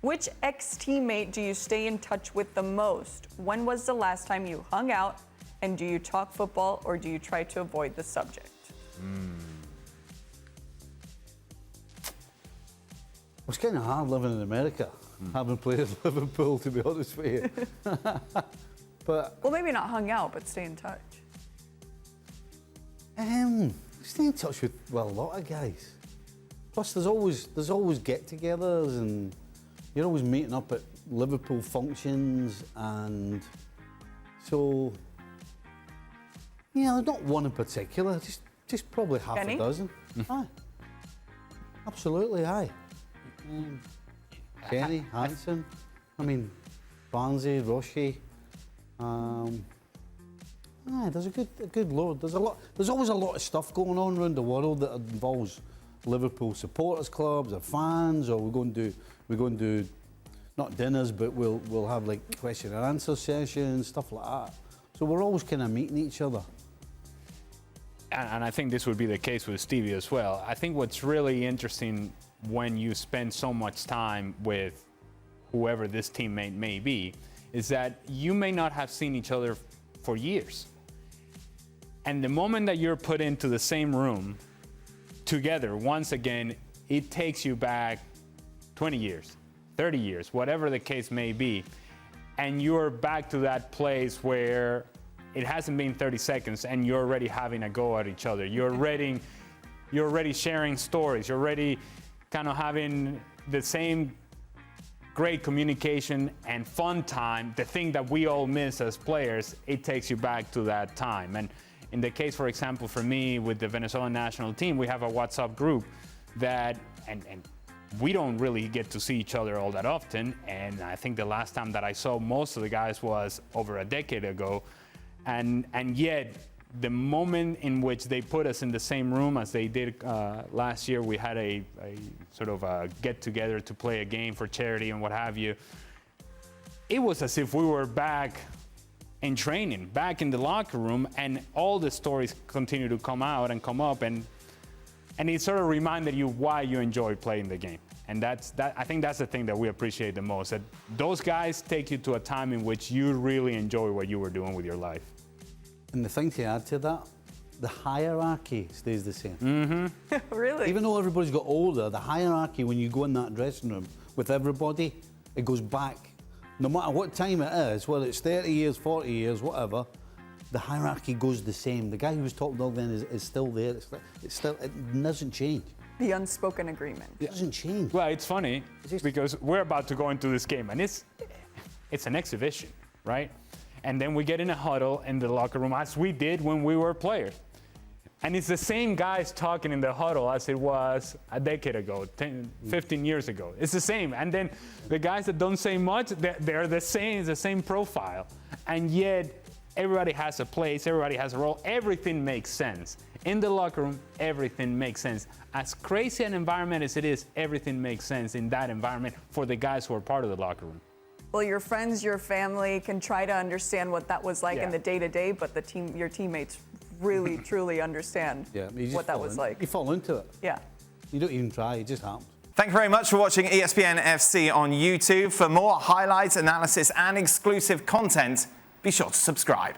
Which ex-teammate do you stay in touch with the most? When was the last time you hung out? And do you talk football or do you try to avoid the subject? It's kind of hard living in America, having played at Liverpool, to be honest with you. But Well, maybe not hung out, but stay in touch. stay in touch with, well, a lot of guys. Plus, there's always get-togethers, and you're always meeting up at Liverpool functions, and so yeah, not one in particular. Just probably half Kenny? a dozen. Aye, absolutely, aye. Kenny, Hansen, I mean, Barnsley, Roshi. Aye, there's a good load. There's always a lot of stuff going on around the world that involves Liverpool supporters clubs or fans, or we're going to do not dinners, but we'll have like question and answer sessions, stuff like that. So we're always kind of meeting each other. And I think this would be the case with Stevie as well. I think what's really interesting when you spend so much time with whoever this teammate may be is that you may not have seen each other for years. And the moment that you're put into the same room together, once again, it takes you back 20 years, 30 years, whatever the case may be. And you're back to that place where it hasn't been 30 seconds and you're already having a go at each other. You're already sharing stories. You're already kind of having the same great communication and fun time. The thing that we all miss as players, it takes you back to that time. And in the case, for example, for me with the Venezuelan national team, we have a WhatsApp group that, and we don't really get to see each other all that often. And I think the last time that I saw most of the guys was over a decade ago. And yet, the moment in which they put us in the same room as they did last year, we had a sort of a get-together to play a game for charity and what have you. It was as if we were back in training, back in the locker room, and all the stories continue to come out and come up, and it sort of reminded you why you enjoy playing the game. And I think that's the thing that we appreciate the most, that those guys take you to a time in which you really enjoy what you were doing with your life. And the thing to add to that, the hierarchy stays the same. Mm-hmm. Really? Even though everybody's got older, the hierarchy when you go in that dressing room with everybody, it goes back. No matter what time it is, whether it's 30 years, 40 years, whatever, the hierarchy goes the same. The guy who was talking about then is still there. It doesn't change. The unspoken agreement. It doesn't change. Well, it's funny because we're about to go into this game, and it's an exhibition, right? And then we get in a huddle in the locker room, as we did when we were players. And it's the same guys talking in the huddle as it was a decade ago, 10, 15 years ago. It's the same. And then the guys that don't say much, they're the same profile. And yet, everybody has a place, everybody has a role, everything makes sense. In the locker room, everything makes sense. As crazy an environment as it is, everything makes sense in that environment for the guys who are part of the locker room. Well, your friends, your family can try to understand what that was like in the day-to-day, but your teammates really, truly understand what that was like. You fall into it. Yeah. You don't even try, it just happens. Thank you very much for watching ESPN FC on YouTube. For more highlights, analysis and exclusive content, be sure to subscribe.